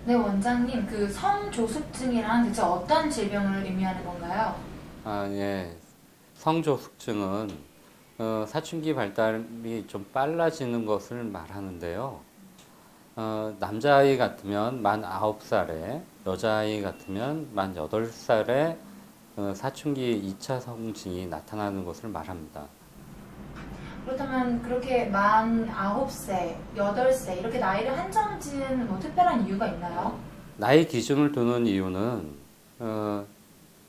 네, 원장님, 그 성조숙증이란 대체 어떤 질병을 의미하는 건가요? 예. 성조숙증은 사춘기 발달이 좀 빨라지는 것을 말하는데요. 남자아이 같으면 만 9살에, 여자아이 같으면 만 8살에 사춘기 2차 성징이 나타나는 것을 말합니다. 그렇다면 그렇게 만 9세, 8세 이렇게 나이를 한정 지은 뭐 특별한 이유가 있나요? 나이 기준을 두는 이유는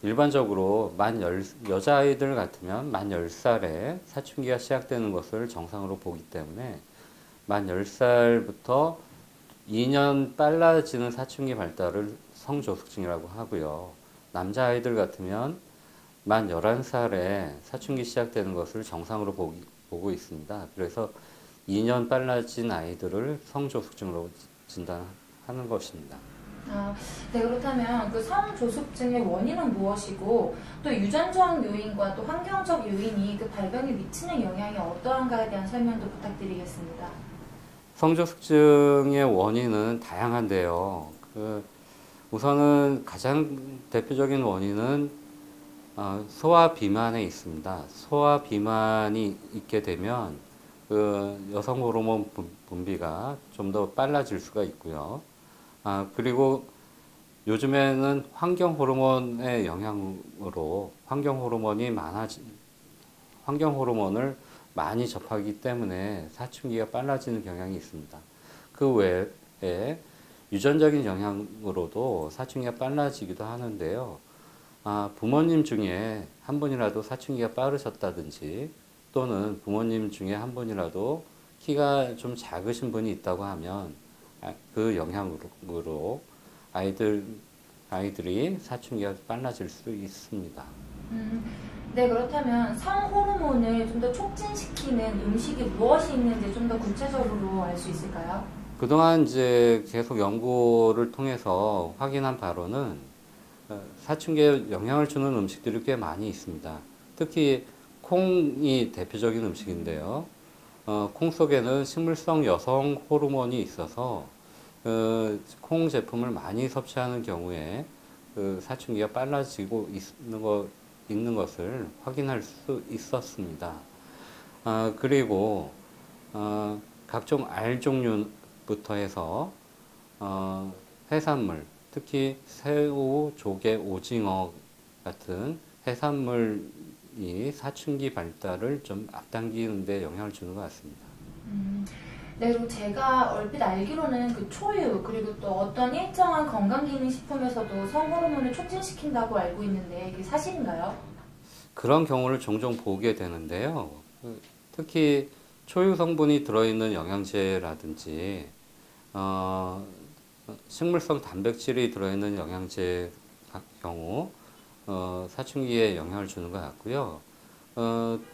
일반적으로 여자아이들 같으면 만 10살에 사춘기가 시작되는 것을 정상으로 보기 때문에 만 10살부터 2년 빨라지는 사춘기 발달을 성조숙증이라고 하고요. 남자아이들 같으면 만 11살에 사춘기 시작되는 것을 정상으로 보고 있습니다. 그래서 2년 빨라진 아이들을 성조숙증으로 진단하는 것입니다. 아, 네, 그렇다면 그 성조숙증의 원인은 무엇이고 또 유전적 요인과 또 환경적 요인이 그 발병에 미치는 영향이 어떠한가에 대한 설명도 부탁드리겠습니다. 성조숙증의 원인은 다양한데요. 우선은 가장 대표적인 원인은 소화 비만에 있습니다. 소화 비만이 있게 되면 여성 호르몬 분비가 좀 더 빨라질 수가 있고요. 그리고 요즘에는 환경 호르몬의 영향으로 환경 호르몬을 많이 접하기 때문에 사춘기가 빨라지는 경향이 있습니다. 그 외에 유전적인 영향으로도 사춘기가 빨라지기도 하는데요. 부모님 중에 한 분이라도 사춘기가 빠르셨다든지 또는 부모님 중에 한 분이라도 키가 좀 작으신 분이 있다고 하면 그 영향으로 아이들이 사춘기가 빨라질 수 있습니다. 네, 그렇다면 성호르몬을 좀 더 촉진시키는 음식이 무엇이 있는지 좀 더 구체적으로 알 수 있을까요? 그동안 이제 계속 연구를 통해서 확인한 바로는 사춘기에 영향을 주는 음식들이 꽤 많이 있습니다. 특히 콩이 대표적인 음식인데요. 콩 속에는 식물성 여성 호르몬이 있어서 콩 제품을 많이 섭취하는 경우에 사춘기가 빨라지고 있는 것을 확인할 수 있었습니다. 그리고 각종 알 종류부터 해서 해산물, 특히 새우, 조개, 오징어 같은 해산물이 사춘기 발달을 좀 앞당기는 데 영향을 주는 것 같습니다. 네, 그리고 제가 얼핏 알기로는 그 초유, 그리고 또 어떤 일정한 건강기능식품에서도 성호르몬을 촉진시킨다고 알고 있는데 이게 사실인가요? 그런 경우를 종종 보게 되는데요. 특히 초유 성분이 들어있는 영양제라든지 어, 식물성 단백질이 들어있는 영양제 경우 사춘기에 영향을 주는 것 같고요.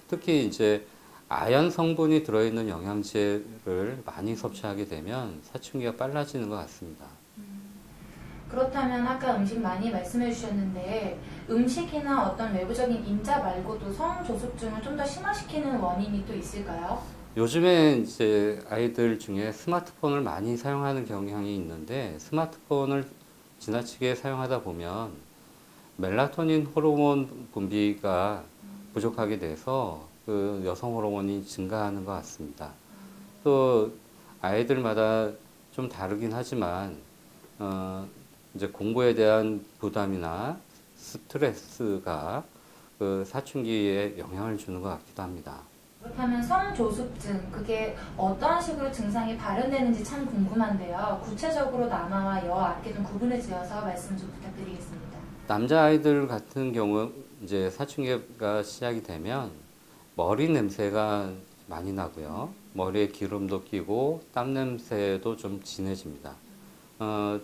특히 이제 아연 성분이 들어있는 영양제를 많이 섭취하게 되면 사춘기가 빨라지는 것 같습니다. 그렇다면 아까 음식 많이 말씀해 주셨는데 음식이나 어떤 외부적인 인자 말고도 성조숙증을 좀 더 심화시키는 원인이 또 있을까요? 요즘에 이제 아이들 중에 스마트폰을 많이 사용하는 경향이 있는데 스마트폰을 지나치게 사용하다 보면 멜라토닌 호르몬 분비가 부족하게 돼서 그 여성 호르몬이 증가하는 것 같습니다. 또 아이들마다 좀 다르긴 하지만 이제 공부에 대한 부담이나 스트레스가 그 사춘기에 영향을 주는 것 같기도 합니다. 그렇다면 성조숙증, 그게 어떠한 식으로 증상이 발현되는지 참 궁금한데요. 구체적으로 남아와 여아 이렇게 좀 구분을 지어서 말씀 좀 부탁드리겠습니다. 남자아이들 같은 경우 이제 사춘기가 시작이 되면 머리 냄새가 많이 나고요. 머리에 기름도 끼고 땀 냄새도 좀 진해집니다.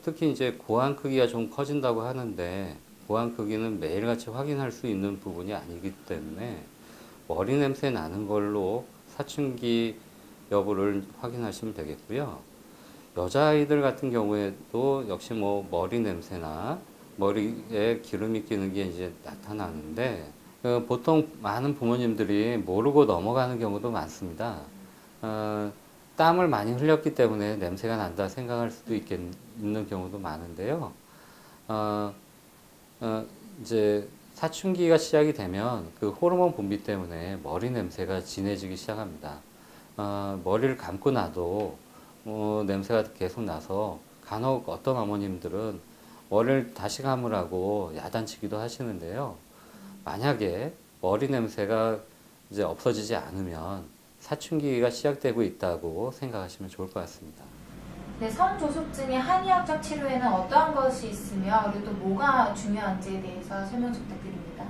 특히 이제 고환 크기가 좀 커진다고 하는데 고환 크기는 매일같이 확인할 수 있는 부분이 아니기 때문에 머리 냄새 나는 걸로 사춘기 여부를 확인하시면 되겠고요. 여자아이들 같은 경우에도 역시 뭐 머리 냄새나 머리에 기름이 끼는 게 이제 나타나는데 보통 많은 부모님들이 모르고 넘어가는 경우도 많습니다. 땀을 많이 흘렸기 때문에 냄새가 난다 생각할 수도 있는 경우도 많은데요. 어, 이제 사춘기가 시작이 되면 그 호르몬 분비 때문에 머리 냄새가 진해지기 시작합니다. 머리를 감고 나도 냄새가 계속 나서 간혹 어떤 어머님들은 머리를 다시 감으라고 야단치기도 하시는데요. 만약에 머리 냄새가 이제 없어지지 않으면 사춘기가 시작되고 있다고 생각하시면 좋을 것 같습니다. 네, 성조숙증의 한의학적 치료에는 어떠한 것이 있으며 그리고 또 뭐가 중요한지에 대해서 설명 좀 부탁드립니다.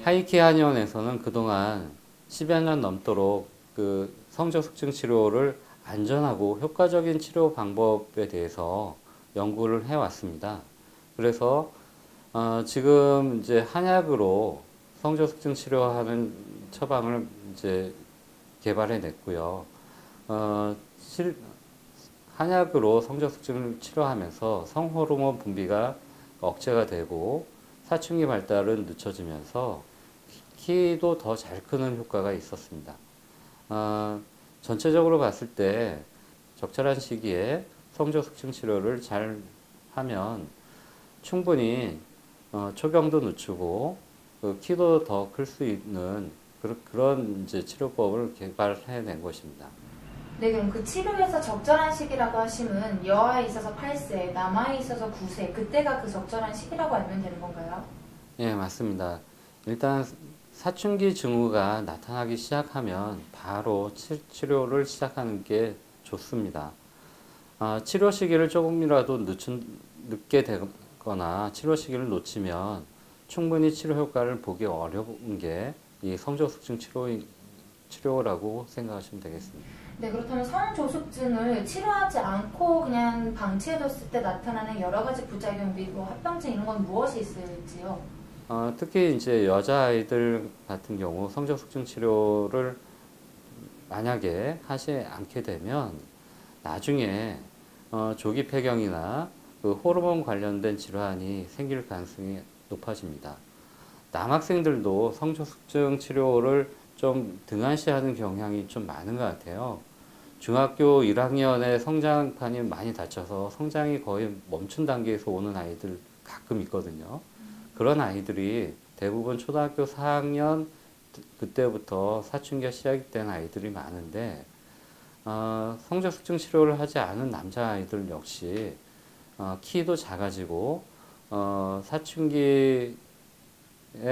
하이키 한의원에서는 그동안 10여 년 넘도록 그 성조숙증 치료를 안전하고 효과적인 치료 방법에 대해서 연구를 해왔습니다. 그래서 지금 이제 한약으로 성조숙증 치료하는 처방을 이제 개발해 냈고요. 한약으로 성조숙증을 치료하면서 성호르몬 분비가 억제가 되고 사춘기 발달은 늦춰지면서 키도 더 잘 크는 효과가 있었습니다. 전체적으로 봤을 때 적절한 시기에 성조숙증 치료를 잘 하면 충분히 초경도 늦추고 키도 더 클 수 있는 그런 이제 치료법을 개발해낸 것입니다. 네, 그럼 그 치료에서 적절한 시기라고 하시면 여아에 있어서 8세, 남아에 있어서 9세, 그때가 그 적절한 시기라고 알면 되는 건가요? 예, 맞습니다. 일단 사춘기 증후가 나타나기 시작하면 바로 치료를 시작하는 게 좋습니다. 치료 시기를 조금이라도 늦게 되거나 치료 시기를 놓치면 충분히 치료 효과를 보기 어려운 게 이 성조숙증 치료라고 생각하시면 되겠습니다. 네, 그렇다면 성조숙증을 치료하지 않고 그냥 방치해뒀을 때 나타나는 여러 가지 부작용 및 뭐 합병증 이런 건 무엇이 있을지요? 특히 이제 여자아이들 같은 경우 성조숙증 치료를 만약에 하지 않게 되면 나중에 조기 폐경이나 그 호르몬 관련된 질환이 생길 가능성이 높아집니다. 남학생들도 성조숙증 치료를 좀 등한시하는 경향이 좀 많은 것 같아요. 중학교 1학년에 성장판이 많이 다쳐서 성장이 거의 멈춘 단계에서 오는 아이들 가끔 있거든요. 그런 아이들이 대부분 초등학교 4학년 그때부터 사춘기가 시작된 아이들이 많은데 성조숙증 치료를 하지 않은 남자아이들 역시 키도 작아지고 사춘기의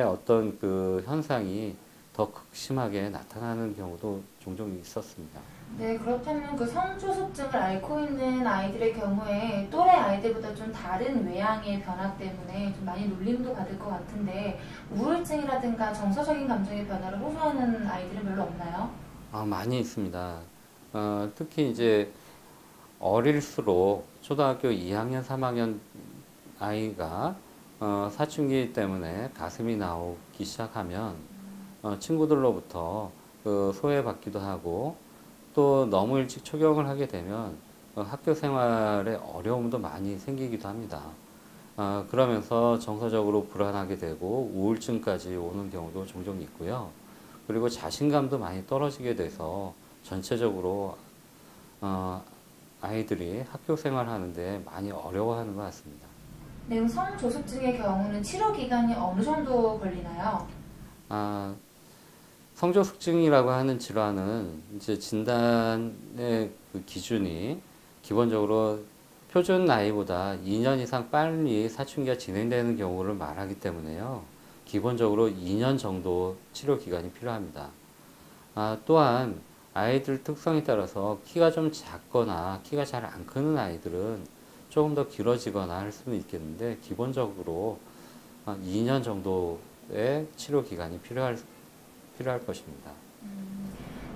어떤 그 현상이 더 극심하게 나타나는 경우도 종종 있었습니다. 네, 그렇다면 그 성조숙증을 앓고 있는 아이들의 경우에 또래 아이들보다 좀 다른 외향의 변화 때문에 좀 많이 놀림도 받을 것 같은데 우울증이라든가 정서적인 감정의 변화를 호소하는 아이들은 별로 없나요? 많이 있습니다. 특히 이제 어릴수록 초등학교 2학년, 3학년 아이가 사춘기 때문에 가슴이 나오기 시작하면 친구들로부터 소외받기도 하고 또 너무 일찍 초경을 하게 되면 학교 생활에 어려움도 많이 생기기도 합니다. 그러면서 정서적으로 불안하게 되고 우울증까지 오는 경우도 종종 있고요. 그리고 자신감도 많이 떨어지게 돼서 전체적으로 아이들이 학교 생활하는데 많이 어려워하는 것 같습니다. 네, 그럼 성조숙증의 경우는 치료 기간이 어느 정도 걸리나요? 성조숙증이라고 하는 질환은 이제 진단의 그 기준이 기본적으로 표준 나이보다 2년 이상 빨리 사춘기가 진행되는 경우를 말하기 때문에요. 기본적으로 2년 정도 치료 기간이 필요합니다. 또한 아이들 특성에 따라서 키가 좀 작거나 키가 잘 안 크는 아이들은 조금 더 길어지거나 할 수는 있겠는데 기본적으로 2년 정도의 치료 기간이 필요할 것입니다.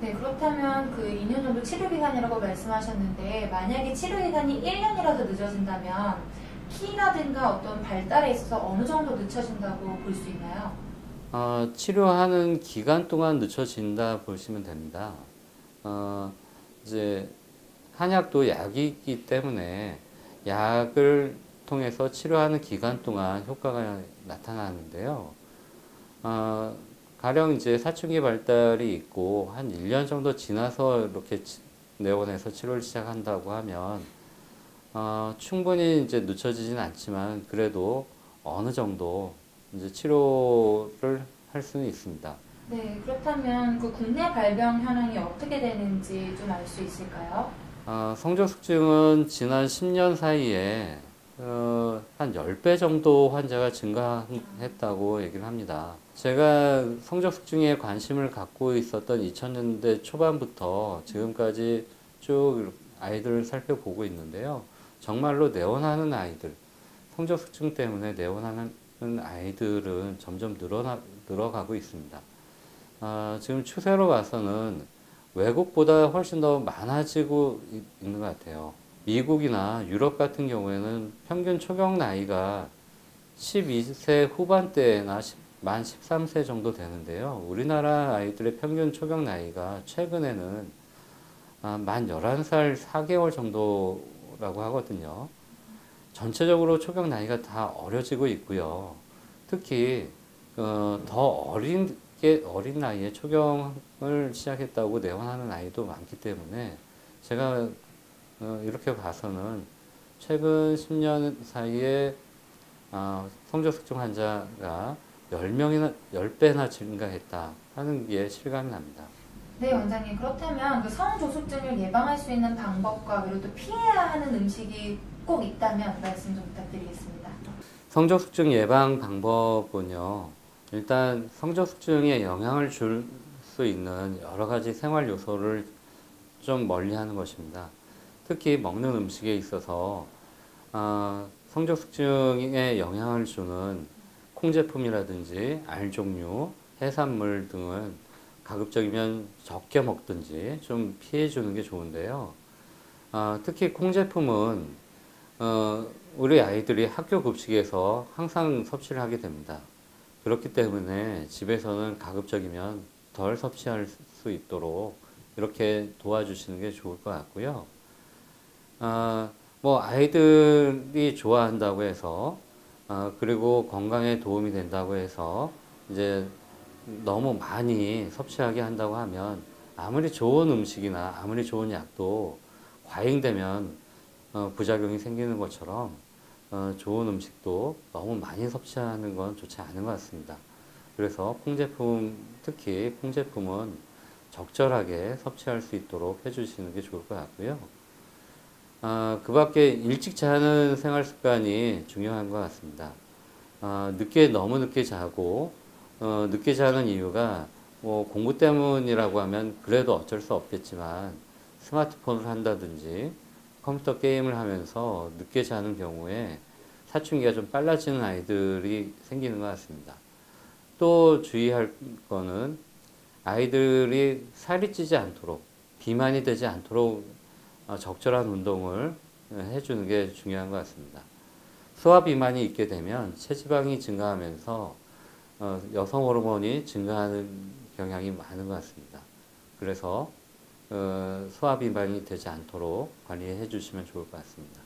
네, 그렇다면 그 2년 정도 치료 기간이라고 말씀하셨는데 만약에 치료 기간이 1년이라도 늦어진다면 키라든가 어떤 발달에 있어서 어느 정도 늦춰진다고 볼 수 있나요? 치료하는 기간 동안 늦춰진다 보시면 됩니다. 이제 한약도 약이기 때문에 약을 통해서 치료하는 기간 동안 효과가 나타나는데요. 가령 이제 사춘기 발달이 있고 한 1년 정도 지나서 이렇게 내원해서 치료를 시작한다고 하면 충분히 이제 늦춰지진 않지만 그래도 어느 정도 이제 치료를 할 수는 있습니다. 네, 그렇다면 그 국내 발병 현황이 어떻게 되는지 좀 알 수 있을까요? 성적숙증은 지난 10년 사이에 한 10배 정도 환자가 증가했다고 얘기를 합니다. 제가 성적숙증에 관심을 갖고 있었던 2000년대 초반부터 지금까지 쭉 아이들을 살펴보고 있는데요. 정말로 내원하는 아이들, 성적숙증 때문에 내원하는 아이들은 점점 늘어가고 있습니다. 지금 추세로 봐서는 외국보다 훨씬 더 많아지고 있는 것 같아요. 미국이나 유럽 같은 경우에는 평균 초경 나이가 12세 후반대나 만 13세 정도 되는데요. 우리나라 아이들의 평균 초경 나이가 최근에는 만 11살 4개월 정도라고 하거든요. 전체적으로 초경 나이가 다 어려지고 있고요. 특히 더 어린 나이에 초경을 시작했다고 내원하는 아이도 많기 때문에 제가 이렇게 봐서는 최근 10년 사이에 성적숙증 환자가 10배나 증가했다 하는 게 실감이 납니다. 네, 원장님. 그렇다면 그 성조숙증을 예방할 수 있는 방법과 그리고 또 피해야 하는 음식이 꼭 있다면 말씀 좀 부탁드리겠습니다. 성적숙증 예방 방법은요. 일단 성적숙증에 영향을 줄 수 있는 여러 가지 생활 요소를 좀 멀리하는 것입니다. 특히 먹는 음식에 있어서 성적숙증에 영향을 주는 콩제품이라든지 알 종류, 해산물 등은 가급적이면 적게 먹든지 좀 피해 주는 게 좋은데요. 특히 콩제품은 우리 아이들이 학교 급식에서 항상 섭취를 하게 됩니다. 그렇기 때문에 집에서는 가급적이면 덜 섭취할 수 있도록 이렇게 도와주시는 게 좋을 것 같고요. 뭐 아이들이 좋아한다고 해서 그리고 건강에 도움이 된다고 해서 이제 너무 많이 섭취하게 한다고 하면 아무리 좋은 음식이나 아무리 좋은 약도 과잉되면 부작용이 생기는 것처럼 좋은 음식도 너무 많이 섭취하는 건 좋지 않은 것 같습니다. 그래서 콩제품, 특히 콩제품은 적절하게 섭취할 수 있도록 해주시는 게 좋을 것 같고요. 그 밖에 일찍 자는 생활 습관이 중요한 것 같습니다. 너무 늦게 자고, 늦게 자는 이유가 뭐 공부 때문이라고 하면 그래도 어쩔 수 없겠지만 스마트폰을 한다든지 컴퓨터 게임을 하면서 늦게 자는 경우에 사춘기가 좀 빨라지는 아이들이 생기는 것 같습니다. 또 주의할 거는 아이들이 살이 찌지 않도록, 비만이 되지 않도록 적절한 운동을 해주는 게 중요한 것 같습니다. 소화 비만이 있게 되면 체지방이 증가하면서 여성 호르몬이 증가하는 경향이 많은 것 같습니다. 그래서 소화 비만이 되지 않도록 관리해 주시면 좋을 것 같습니다.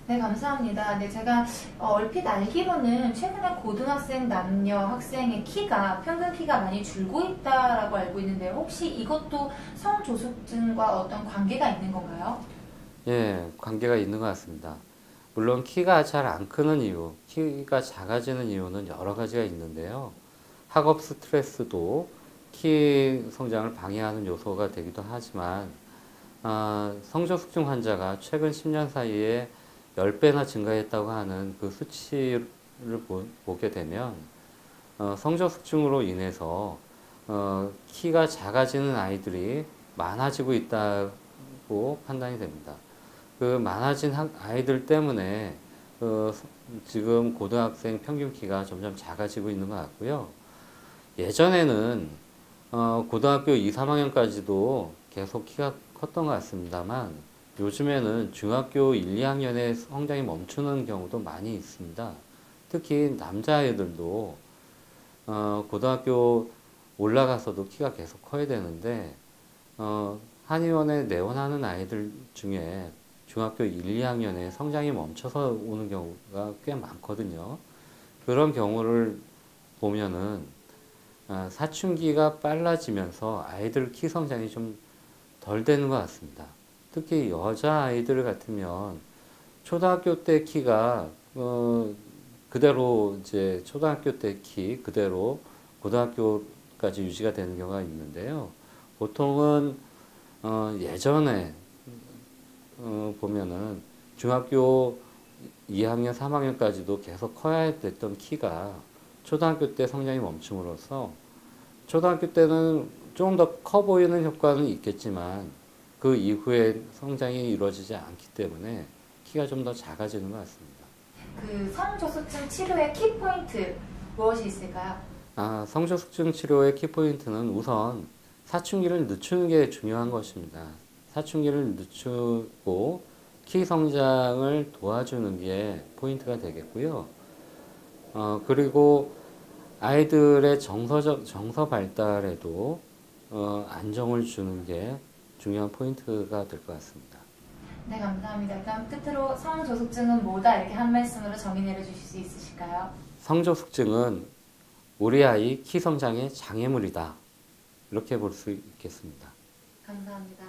네, 감사합니다. 네, 제가 얼핏 알기로는 최근에 고등학생 남녀 학생의 평균 키가 많이 줄고 있다라고 알고 있는데 혹시 이것도 성조숙증과 어떤 관계가 있는 건가요? 예, 관계가 있는 것 같습니다. 물론 키가 잘 안 크는 이유, 키가 작아지는 이유는 여러 가지가 있는데요. 학업 스트레스도 키 성장을 방해하는 요소가 되기도 하지만 성적숙증 환자가 최근 10년 사이에 10배나 증가했다고 하는 그 수치를 보게 되면 성적숙증으로 인해서 키가 작아지는 아이들이 많아지고 있다고 판단이 됩니다. 그 많아진 아이들 때문에 지금 고등학생 평균 키가 점점 작아지고 있는 것 같고요. 예전에는 고등학교 2, 3학년까지도 계속 키가 컸던 것 같습니다만 요즘에는 중학교 1, 2학년에 성장이 멈추는 경우도 많이 있습니다. 특히 남자아이들도 고등학교 올라가서도 키가 계속 커야 되는데 한의원에 내원하는 아이들 중에 중학교 1, 2학년에 성장이 멈춰서 오는 경우가 꽤 많거든요. 그런 경우를 보면은 사춘기가 빨라지면서 아이들 키 성장이 좀 덜 되는 것 같습니다. 특히 여자아이들 같으면 초등학교 때 키가 그대로 이제 초등학교 때 키 그대로 고등학교까지 유지가 되는 경우가 있는데요. 보통은 예전에 보면은 중학교 2학년, 3학년까지도 계속 커야 됐던 키가 초등학교 때 성장이 멈춤으로써 초등학교 때는 좀 더 커 보이는 효과는 있겠지만 그 이후에 성장이 이루어지지 않기 때문에 키가 좀 더 작아지는 것 같습니다. 그 성조숙증 치료의 키포인트 무엇이 있을까요? 성조숙증 치료의 키포인트는 우선 사춘기를 늦추는 게 중요한 것입니다. 사춘기를 늦추고 키 성장을 도와주는 게 포인트가 되겠고요. 그리고 아이들의 정서 발달에도 안정을 주는 게 중요한 포인트가 될 것 같습니다. 네, 감사합니다. 그럼 끝으로 성조숙증은 뭐다 이렇게 한 말씀으로 정의 내려주실 수 있으실까요? 성조숙증은 우리 아이 키 성장의 장애물이다. 이렇게 볼 수 있겠습니다. 감사합니다.